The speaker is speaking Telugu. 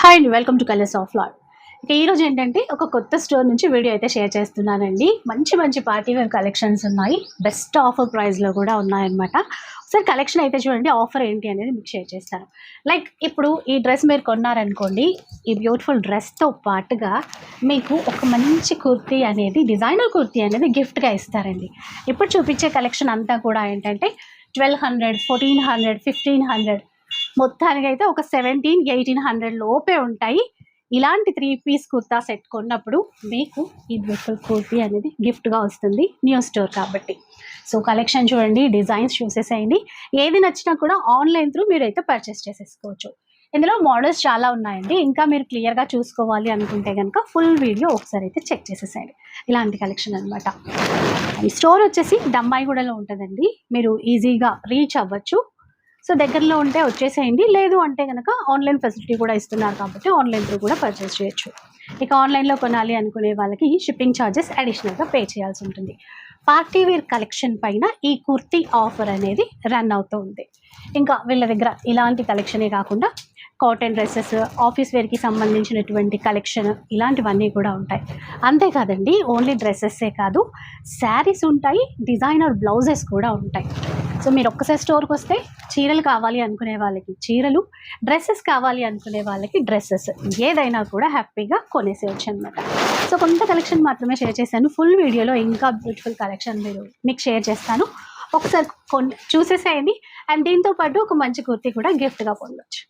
హాయ్ అండి, welcome to colours of lord. ఇక ఈరోజు ఏంటంటే ఒక కొత్త స్టోర్ నుంచి వీడియో అయితే షేర్ చేస్తున్నానండి. మంచి మంచి పార్టీ వేర్ కలెక్షన్స్ ఉన్నాయి, బెస్ట్ ఆఫర్ ప్రైస్లో కూడా ఉన్నాయన్నమాట. ఒకసారి కలెక్షన్ అయితే చూడండి, ఆఫర్ ఏంటి అనేది మీకు షేర్ చేస్తాను. లైక్ ఇప్పుడు ఈ డ్రెస్ మీరు కొన్నారనుకోండి, ఈ బ్యూటిఫుల్ డ్రెస్తో పాటుగా మీకు ఒక మంచి కుర్తీ అనేది, డిజైనర్ కుర్తీ అనేది గిఫ్ట్గా ఇస్తారండి. ఇప్పుడు చూపించే కలెక్షన్ అంతా కూడా ఏంటంటే 1200, 1400, 1500, మొత్తానికైతే ఒక 1700-1800 లోపే ఉంటాయి. ఇలాంటి 3 పీస్ కుర్తా సెట్ కొన్నప్పుడు మీకు ఈ బ్యూటిఫుల్ కుర్తీ అనేది గిఫ్ట్గా వస్తుంది, న్యూ స్టోర్ కాబట్టి. సో కలెక్షన్ చూడండి, డిజైన్స్ చూసేసేయండి. ఏది నచ్చినా కూడా ఆన్లైన్ త్రూ మీరైతే పర్చేస్ చేసేసుకోవచ్చు. ఇందులో మోడల్స్ చాలా ఉన్నాయండి. ఇంకా మీరు క్లియర్గా చూసుకోవాలి అనుకుంటే కనుక ఫుల్ వీడియో ఒకసారి అయితే చెక్ చేసేసేయండి. ఇలాంటి కలెక్షన్ అనమాట. ఈ స్టోర్ వచ్చేసి దమ్మాయిగూడలో ఉంటుందండి, మీరు ఈజీగా రీచ్ అవ్వచ్చు. సో దగ్గరలో ఉంటే వచ్చేసేయండి, లేదు అంటే కనుక ఆన్లైన్ ఫెసిలిటీ కూడా ఇస్తున్నారు కాబట్టి ఆన్లైన్ త్రూ కూడా పర్చేస్ చేయొచ్చు. ఇక ఆన్లైన్లో కొనాలి అనుకునే వాళ్ళకి షిప్పింగ్ ఛార్జెస్ అడిషనల్గా పే చేయాల్సి ఉంటుంది. పార్టీ వేర్ కలెక్షన్ పైన ఈ కుర్తీ ఆఫర్ అనేది రన్ అవుతూ ఉంది. ఇంకా వీళ్ళ దగ్గర ఇలాంటి కలెక్షనే కాకుండా కాటన్ డ్రెస్సెస్, ఆఫీస్ వేర్కి సంబంధించినటువంటి కలెక్షన్, ఇలాంటివన్నీ కూడా ఉంటాయి. అంతేకాదండి, ఓన్లీ డ్రెస్సెస్సే కాదు, శారీస్ ఉంటాయి, డిజైనర్ బ్లౌజెస్ కూడా ఉంటాయి. సో మీరు ఒక్కసారి స్టోర్కి వస్తే చీరలు కావాలి అనుకునే వాళ్ళకి చీరలు, డ్రెస్సెస్ కావాలి అనుకునే వాళ్ళకి డ్రెస్సెస్, ఏదైనా కూడా హ్యాపీగా కొనేసేయచ్చు అనమాట. సో కొంత కలెక్షన్ మాత్రమే షేర్ చేశాను, ఫుల్ వీడియోలో ఇంకా బ్యూటిఫుల్ కలెక్షన్ మీకు షేర్ చేస్తాను. ఒకసారి చూసేసేయండి. అండ్ దీంతో పాటు ఒక మంచి కుర్తీ కూడా గిఫ్ట్గా పొందొచ్చు.